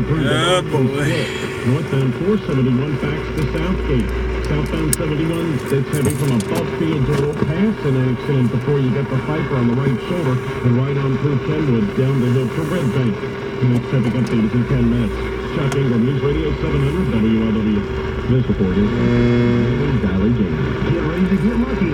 through Oh, boy. Northbound 471 backs to Southgate. Southbound 71 that's heavy from above Fields overpass. An accident before you get the Viper on the right shoulder and right on through Kenwood down the hill to Red Bank. The next traffic update is in 10 minutes. Chuck Ingram, News Radio 700 WLW. This report is Valley Gaming. Get ready to get lucky.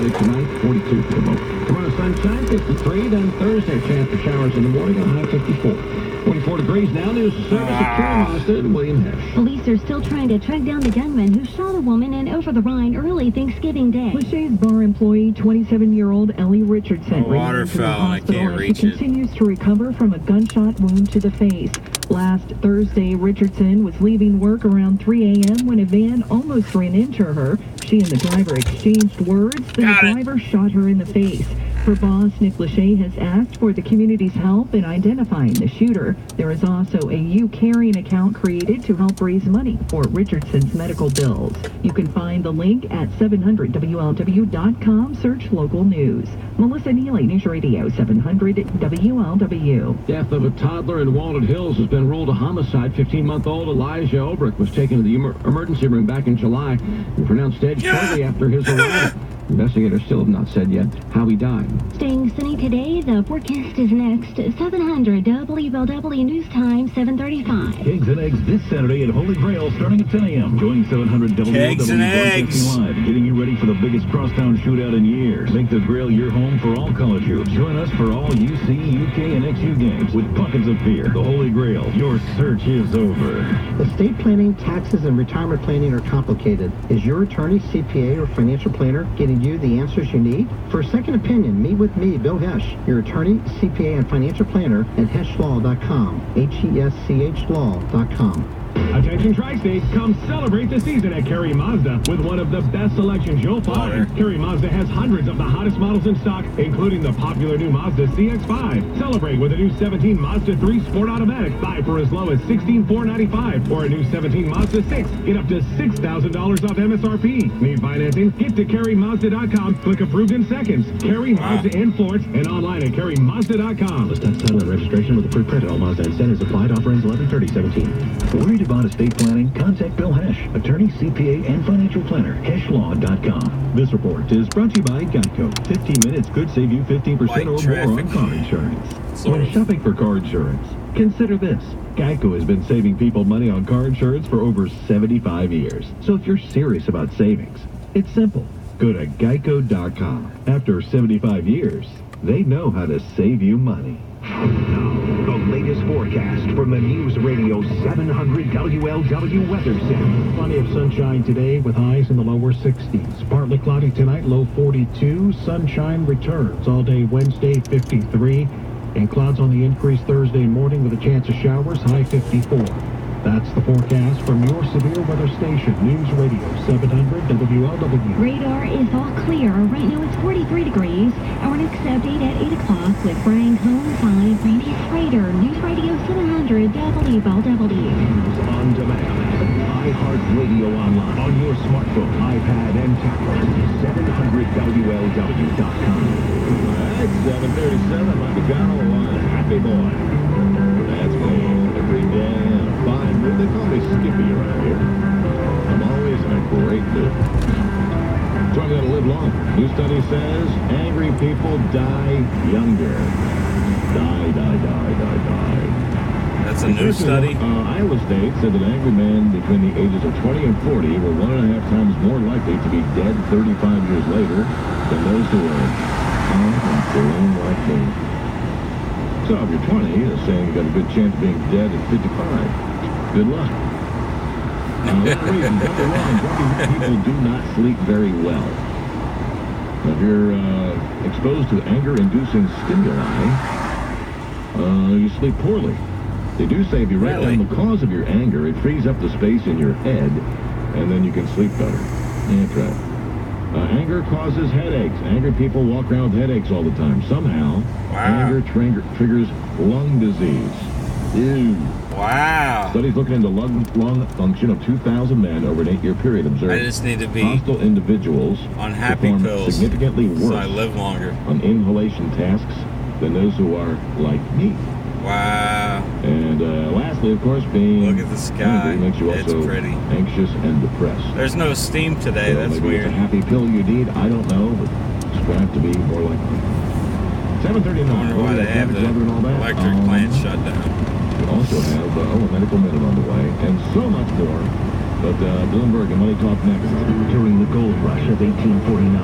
Tonight, 42 for the moment. Tomorrow, sunshine, 53. Then Thursday, chance for showers in the morning on high 54. 44 degrees now. News service at Kerry Mazda and William Hesh. Police are still trying to track down the gunman who shot a woman in Over the Rhine early Thanksgiving Day. Lachey's bar employee, 27-year-old Ellie Richardson, Waterfowl, remains in the I hospital can't as she reach it. continues to recover from a gunshot wound to the face. Last Thursday, Richardson was leaving work around 3 a.m. when a van almost ran into her. She and the driver exchanged words, then the driver shot her in the face. Her boss, Nick Lachey, has asked for the community's help in identifying the shooter. There is also a U-Carrying account created to help raise money for Richardson's medical bills. You can find the link at 700WLW.com. Search local news. Melissa Neely, News Radio 700 WLW. Death of a toddler in Walnut Hills has been ruled a homicide. 15-month-old Elijah Obrick was taken to the emergency room back in July and pronounced dead shortly after his arrival. Investigators still have not said yet how he died. Staying sunny today, the forecast is next. 700 WLW News Time, 7:35. Eggs and Eggs this Saturday at Holy Grail starting at 10 a.m. Join 700 WLW Eggs and Eggs. Broadcasting Live, getting you ready for the biggest crosstown shootout in years. Make the Grail your home for all college hoops. Join us for all UC, UK, and XU games with buckets of beer. The Holy Grail. Your search is over. Estate planning, taxes, and retirement planning are complicated. Is your attorney, CPA, or financial planner getting you the answers you need? For a second opinion, meet with me, Bill Hesh, your attorney, CPA, and financial planner at HeshLaw.com, HESCH Attention Tri-State, come celebrate the season at Kerry Mazda with one of the best selections you'll find. Kerry Mazda has hundreds of the hottest models in stock, including the popular new Mazda CX-5. Celebrate with a new 17 Mazda 3 Sport Automatic. Buy for as low as $16,495, or a new 17 Mazda 6. Get up to $6,000 off MSRP. Need financing? Get to KerryMazda.com. Click approved in seconds. Kerry Mazda in Florence and online at KerryMazda.com. List that title and registration with a pre-printed. All Mazda incentives applied. Offerings 11/30/17. Worried about estate planning? Contact Bill Hesh, attorney, CPA, and financial planner. HeshLaw.com. This report is brought to you by Geico. 15 minutes could save you 15% or more on car insurance. When shopping for car insurance, consider this. Geico has been saving people money on car insurance for over 75 years. So if you're serious about savings, it's simple. Go to Geico.com. After 75 years, they know how to save you money. Now, the latest forecast from the News Radio 700 WLW Weather Center. Plenty of sunshine today with highs in the lower 60s. Partly cloudy tonight, low 42. Sunshine returns all day Wednesday, 53. And clouds on the increase Thursday morning with a chance of showers, high 54. That's the forecast from your severe weather station, News Radio 700 WLW. Radar is all clear. Right now it's 43 degrees. Our next update at 8 o'clock with Brian Combs. I'm Randy Schrader, News Radio 700 WLW. News on demand. iHeartRadio online. On your smartphone, iPad, and tablet. 700WLW.com. At 7:37, Mike McDonald on Happy Boy. That's me every day. Fine mood. They call me Skippy around here. I'm always in a great mood. So I'm going to live longer. New study says angry people die younger. Die. That's a new study. Iowa State said that angry men between the ages of 20 and 40 were 1.5 times more likely to be dead 35 years later than those who are calm and serene like me. So if you're 20, it's saying you got a good chance of being dead at 55. Good luck. Number one, grumpy people do not sleep very well. If you're exposed to anger-inducing stimuli, you sleep poorly. They do say if you write down the cause of your anger, it frees up the space in your head, and then you can sleep better. Yeah, try it. Anger causes headaches. Angry people walk around with headaches all the time. Somehow, Wow. anger triggers lung disease. Ew. Wow. Studies looking into lung function of 2,000 men over an 8-year period I observed just need to be hostile individuals on happy perform pills significantly so I worse live longer. on inhalation tasks than those who are like me. Wow. And lastly, of course, being Look at the sky. angry makes you It's also pretty. anxious and depressed. There's no steam today. So That's maybe it's weird. a happy pill you need. I don't know, but strive to be more like me. 7:39. I wonder why they have the weather and all that. electric plant shut down. We also have a medical minute on the way, and so much more. But Bloomberg and Money Talk next. During the gold rush of 1849,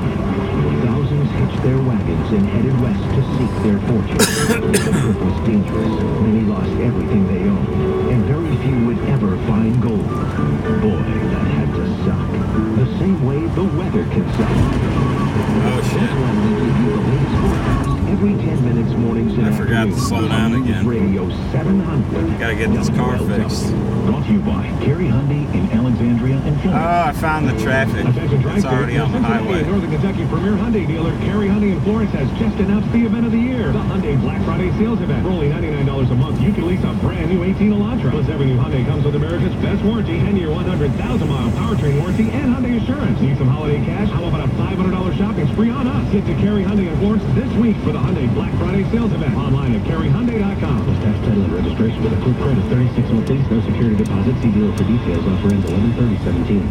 thousands hitched their wagons and headed west to seek their fortune. The trip was dangerous. Many lost everything they owned, and very few would ever find gold. Boy, that had to suck. The same way the weather can suck. Oh, shit. That's why we give you the latest forecast every 10 minutes, mornings and I forgot to afternoons slow down on again. Radio 700. Gotta get this car fixed. Brought to you by Kerry Hyundai in Alexandria and Oh, I found the traffic. It's already on the highway. Northern Kentucky premier Hyundai dealer Kerry Hyundai in Florence has just announced the event of the year, the Hyundai Black Friday sales event. For only $99 a month, you can lease a brand new 18 Elantra. Plus, every new Hyundai comes with America's best warranty, 10-year, 100,000-mile powertrain warranty, and Hyundai Assurance. Need some holiday cash? How about a $500 shopping spree on us? Get to Kerry Hyundai in Florence this week for the Hyundai Black Friday sales event. Online at kerryhyundai.com. Tax title and registration with approved credit, 36-month lease, no security deposit. See dealer for details. Offer ends 11/30/17.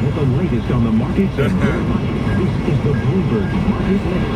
With the latest on the markets and your money, this is the Bloomberg Market Minute.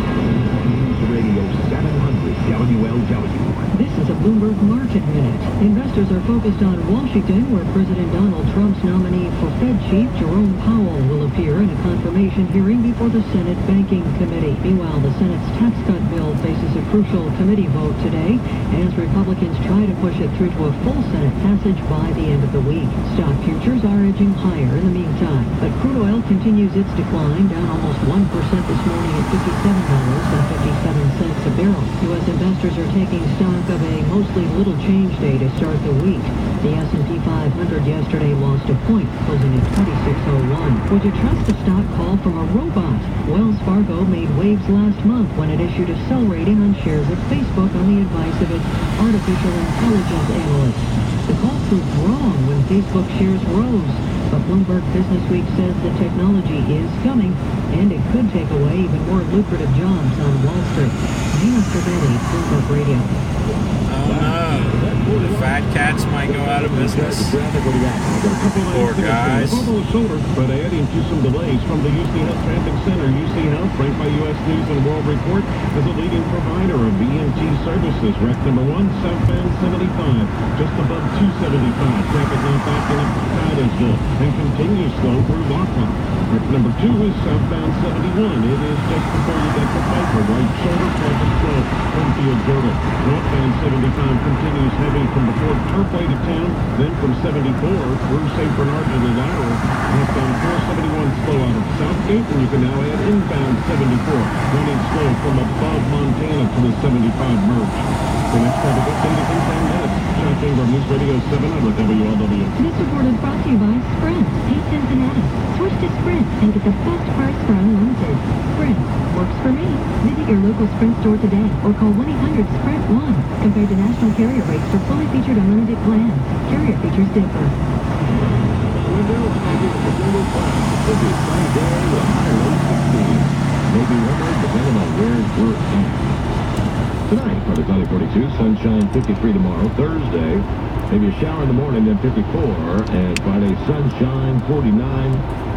News Radio 700 WLW. This is a Bloomberg Market Minute. Investors are focused on Washington, where President Donald Trump's nominee for Fed Chief Jerome Powell will appear in a confirmation hearing before the Senate Banking Committee. Meanwhile, the Senate's tax cut bill faces a crucial committee vote today as Republicans try to push it through to a full Senate passage by the end of the week. Stock futures are edging higher in the meantime, but crude oil continues its decline, down almost 1% this morning at $57.57 a barrel. U.S. investors are taking stock of a mostly little change day to start the week. The S&P 500 yesterday lost a point, closing at 2601. Would you trust a stock call from a robot? Wells Fargo made waves last month when it issued a sell rating on shares of Facebook on the advice of its artificial intelligence analyst. The call proved wrong when Facebook shares rose, but Bloomberg Businessweek says the technology is coming, and it could take away even more lucrative jobs on Wall Street. Nina Cervetti, Bloomberg Radio. Oh no. The fat cats might go out of business. Poor guys. Shoulder, but adding to some delays from the UC Health Traffic Center. UC Health, ranked by U.S. News and World Report as a leading provider of BMT services. Wreck number 1, southbound 75, just above 275. Traffic now backing up to Titusville and continues slow through Laughlin. Wreck number 2 is southbound 71. It is just before you get to Piper. Right shoulder, traffic slow. Winfield Girdle. Northbound 75 continues heavy from the Fort Turfway to town, then from 74 through St. Bernard to the lateral. Northbound 471 slow out of Southgate, and you can now add inbound 74, running slow from above Montana to the 75 merge. The next traffic update is in 10 minutes. Sean Chamber, News Radio 700 WLW. This report is brought to you by Sprint. Hey Cincinnati, switch to Sprint and get the best price for unlimited. Sprint works for me. Visit your local Sprint store today or call 1-800-SPRINT-1. Compared to national carrier rates for fully featured unlimited plans. Carrier features differ. Could be a sunny day with a high low 16. Maybe warmer depending on where we're at. Tonight, partly cloudy 42, sunshine 53 tomorrow. Thursday, maybe a shower in the morning, then 54. And Friday, sunshine 49.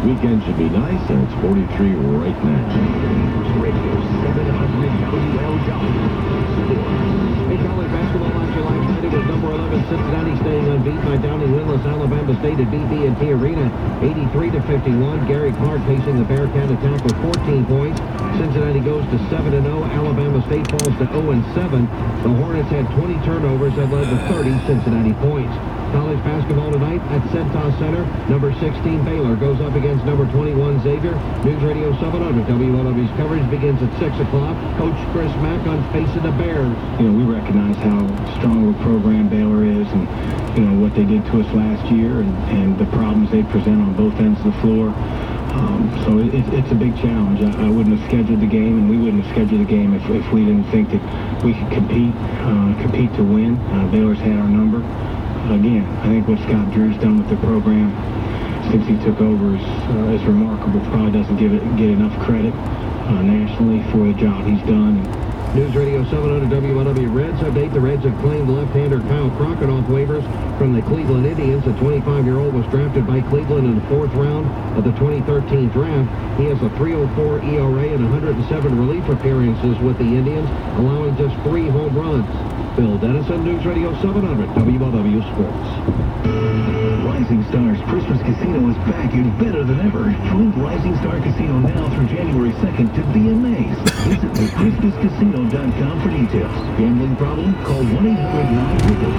Weekend should be nice, and it's 43 right now. Radio 700 WLW. Hey, college basketball on July Friday with number 11 Cincinnati staying unbeaten by Downing winless Alabama State at BB&T Arena, 83-51. Gary Clark pacing the Bearcat attack with 14 points. Cincinnati goes to 7-0. Alabama State falls to 0-7. The Hornets had 20 turnovers that led to 30 Cincinnati points. College basketball tonight at Centos Center. Number 16 Baylor goes up against number 21 Xavier. News Radio 700 WLW's coverage begins at 6 o'clock. Coach Chris Mack on facing the Bears. You know, we recognize how strong of a program Baylor is and, you know, what they did to us last year and the problems they present on both ends of the floor. So it's a big challenge. I wouldn't have scheduled the game, and we wouldn't have scheduled the game if we didn't think that we could compete to win. Baylor's had our number. Again, I think what Scott Drew's done with the program since he took over is remarkable. Probably doesn't get enough credit nationally for the job he's done. News Radio 700 WLW Reds update. The Reds have claimed left-hander Kyle Crockett off waivers from the Cleveland Indians. The 25-year-old was drafted by Cleveland in the 4th round of the 2013 draft. He has a 3.04 ERA and 107 relief appearances with the Indians, allowing just 3 home runs. Bill Dennison, News Radio 700 WLW Sports. Rising Stars Christmas Casino is back and better than ever. Join Rising Star Casino now through January 2nd to be amazed. Visit thechristmascasino.com for details. Gambling problem? Call 1-800-9-RICHARD.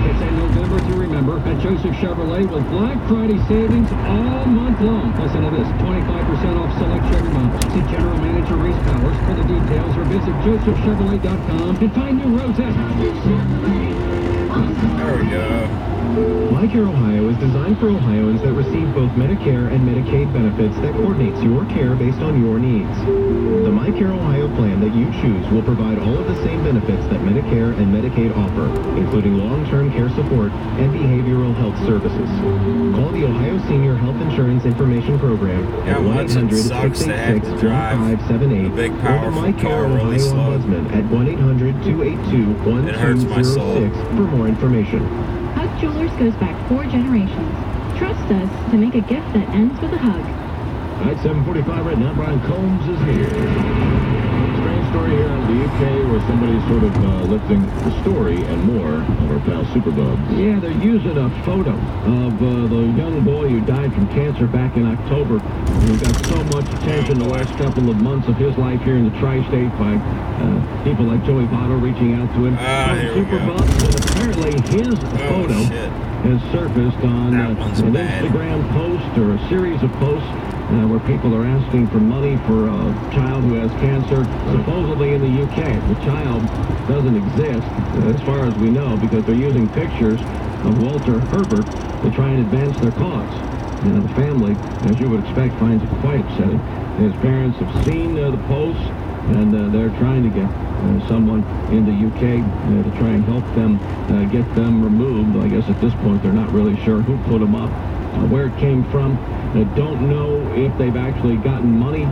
It's a November to remember at Joseph Chevrolet with Black Friday savings all month long. Listen to this, 25% off select Chevy models. See General Manager Reese Powers for the details or visit josephchevrolet.com and find new roads at There we go. MyCare Ohio is designed for Ohioans that receive both Medicare and Medicaid benefits that coordinates your care based on your needs. The MyCare Ohio plan that you choose will provide all of the same benefits that Medicare and Medicaid offer, including long-term care support and behavioral health services. Call the Ohio Senior Health Insurance Information Program at 1-800-686-1578 big or the powerful MyCare car really Ohio slow. Ombudsman at 1-800-282-1206 for more information. Hug Jewelers goes back 4 generations. Trust us to make a gift that ends with a hug. All right, 7:45 right now. Brian Combs is here. Strange story here out of the UK where somebody's sort of lifting the story and more of our pal Superbubs. Yeah, they're using a photo of the young boy who died from cancer back in October. We got so much attention the last couple of months of his life here in the Tri-State by people like Joey Votto reaching out to him. Here we go. Superbubs, and apparently his photo shit. has surfaced on That one's an bad. Instagram post or a series of posts where people are asking for money for a child who has cancer, supposedly in the UK. The child doesn't exist, as far as we know, because they're using pictures of Walter Herbert to try and advance their cause. The family, as you would expect, finds it quite upsetting. His parents have seen the posts, and they're trying to get someone in the UK to try and help them get them removed. I guess at this point they're not really sure who put them up, where it came from. Don't know if they've actually gotten money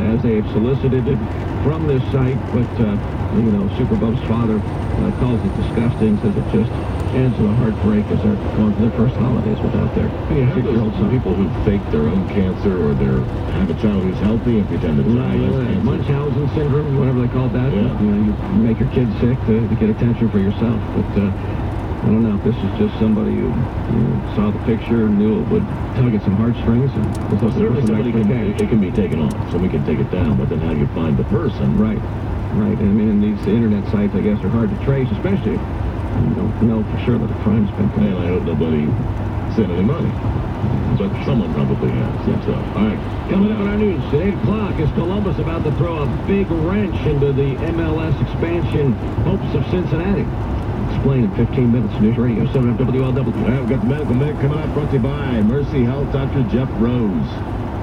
as they have solicited it from this site, but Superbub's father calls it disgusting, says it just adds to the heartbreak as they're going to their first holidays without their You have 6-year-old those son. people who fake their own cancer or have a child who's healthy and pretend the child has cancer. Munchausen syndrome, whatever they call that. Yeah. You make your kid sick to get attention for yourself. But I don't know if this is just somebody who saw the picture and knew it would tug at some heartstrings. And Well, certainly somebody it can be taken off, somebody can take it down, but then how do you find the person? Right. I mean, these internet sites, I guess, are hard to trace, especially if you don't know for sure that a crime's been And committed. I hope nobody sent any money. But someone probably has. So, all right. Coming up in our news at 8 o'clock is Columbus about to throw a big wrench into the MLS expansion hopes of Cincinnati. Explain in 15 minutes. News Radio 7 WLW. All right, we've got the Medical Minute coming up, brought to you by Mercy Health. Dr. Jeff Rose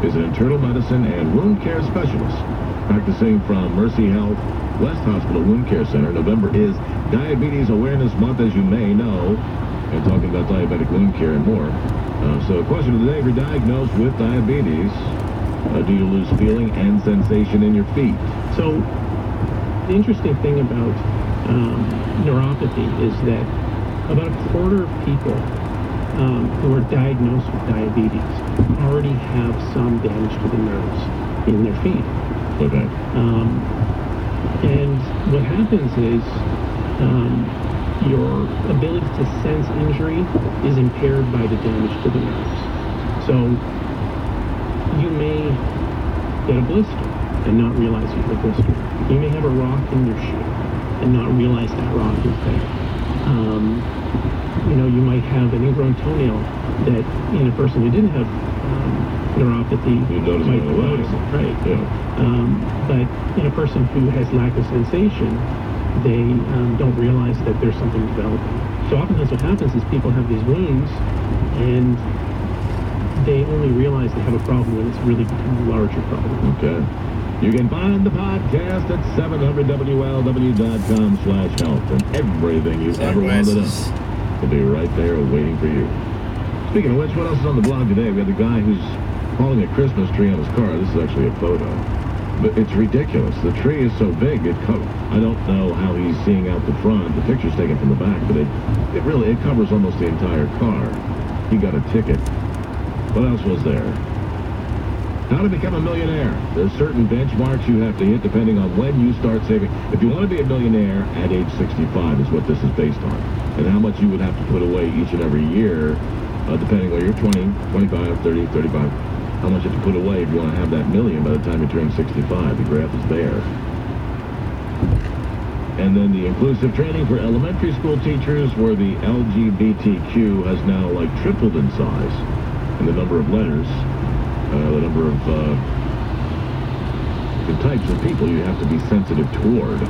is an internal medicine and wound care specialist practicing from Mercy Health West Hospital Wound Care Center. November is Diabetes Awareness Month, as you may know, and talking about diabetic wound care and more. So, question of the day: if you're diagnosed with diabetes, do you lose feeling and sensation in your feet? So, the interesting thing about neuropathy is that about a quarter of people who are diagnosed with diabetes already have some damage to the nerves in their feet. Okay. And what happens is your ability to sense injury is impaired by the damage to the nerves. So you may get a blister and not realize you have a blister. You may have a rock in your shoe and not realize that rock is there. You might have an ingrown toenail that in a person who didn't have neuropathy You notice might it right away. notice it, right? Yeah. But in a person who has lack of sensation, they don't realize that there's something developing. So oftentimes what happens is people have these wounds and they only realize they have a problem when it's really become a larger problem. Okay. You can find the podcast at 700WLW.com/help, and everything you ever wanted to know will be right there waiting for you. Speaking of which, what else is on the blog today? We have the guy who's hauling a Christmas tree on his car. This is actually a photo. But it's ridiculous. The tree is so big, I don't know how he's seeing out the front. The picture's taken from the back, but it covers almost the entire car. He got a ticket. What else was there? How to become a millionaire. There's certain benchmarks you have to hit depending on when you start saving. If you want to be a millionaire at age 65 is what this is based on. And how much you would have to put away each and every year, depending on you're 20, 25, 30, 35. How much you have to put away if you want to have that million by the time you turn 65. The graph is there. And then the inclusive training for elementary school teachers, where the LGBTQ has now like tripled in size. And the number of letters, the number of the types of people you have to be sensitive toward.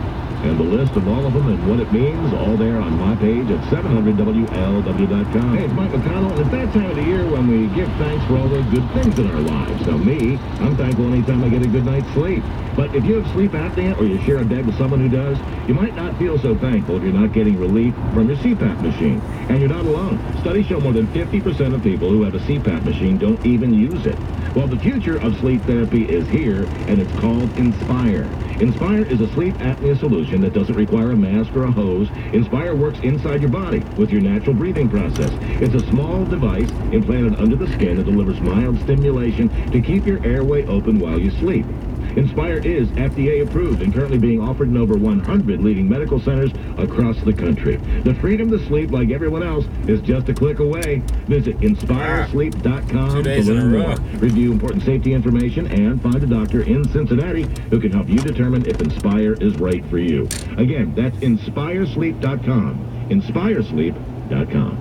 And the list of all of them and what it means, all there on my page at 700WLW.com. Hey, it's Mike McConnell, and it's that time of the year when we give thanks for all the good things in our lives. Now, I'm thankful anytime I get a good night's sleep. But if you have sleep apnea or you share a bed with someone who does, you might not feel so thankful if you're not getting relief from your CPAP machine. And you're not alone. Studies show more than 50% of people who have a CPAP machine don't even use it. Well, the future of sleep therapy is here, and it's called Inspire. Inspire is a sleep apnea solution that doesn't require a mask or a hose. Inspire works inside your body with your natural breathing process. It's a small device implanted under the skin that delivers mild stimulation to keep your airway open while you sleep. Inspire is FDA approved and currently being offered in over 100 leading medical centers across the country. The freedom to sleep like everyone else is just a click away. Visit InspireSleep.com to learn more. Review important safety information and find a doctor in Cincinnati who can help you determine if Inspire is right for you. Again, that's InspireSleep.com. InspireSleep.com.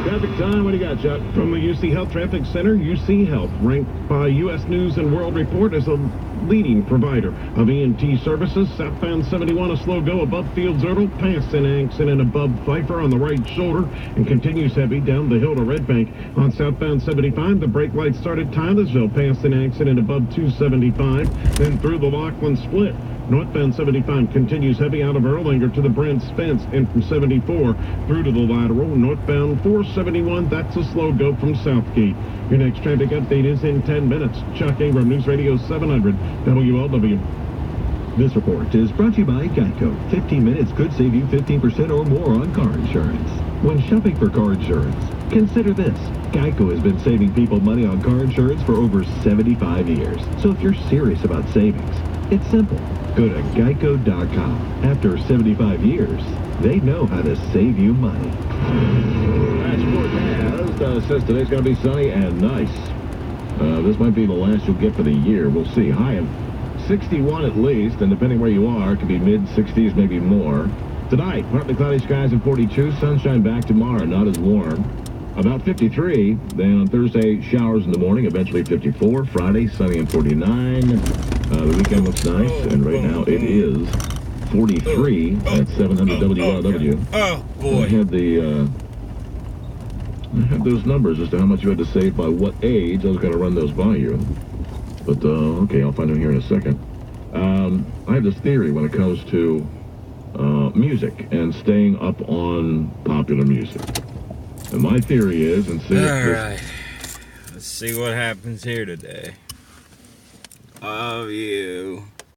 Traffic time, what do you got, Chuck? From the UC Health Traffic Center, UC Health, ranked by U.S. News and World Report as a leading provider of EMT services. Southbound 71, a slow go above Fields Erdel, past an accident above Pfeiffer on the right shoulder, and continues heavy down the hill to Red Bank. On southbound 75, the brake light started Tylersville, past an accident above 275, then through the Laughlin Split. Northbound 75 continues heavy out of Erlanger to the Brent Spence, and from 74 through to the lateral. Northbound 471, that's a slow go from Southgate. Your next traffic update is in 10 minutes. Chuck Ingram, News Radio 700 WLW. This report is brought to you by Geico. 15 minutes could save you 15% or more on car insurance. When shopping for car insurance, consider this. Geico has been saving people money on car insurance for over 75 years. So if you're serious about savings, it's simple. Go to Geico.com. After 75 years, they know how to save you money. That's forecast. Says today's going to be sunny and nice. This might be the last you'll get for the year. We'll see. High of 61 at least, and depending where you are, it could be mid-60s, maybe more. Tonight, partly cloudy skies and 42. Sunshine back tomorrow, not as warm. About 53. Then on Thursday, showers in the morning, eventually 54. Friday, sunny and 49. The weekend looks nice, and right now it is 43 at 700 WRW. Oh, boy. I had those numbers as to how much you had to save by what age. I was going to run those by you. But, okay, I'll find them here in a second. I have this theory when it comes to music and staying up on popular music. And my theory is, and see... All right. Let's see what happens here today. Of you.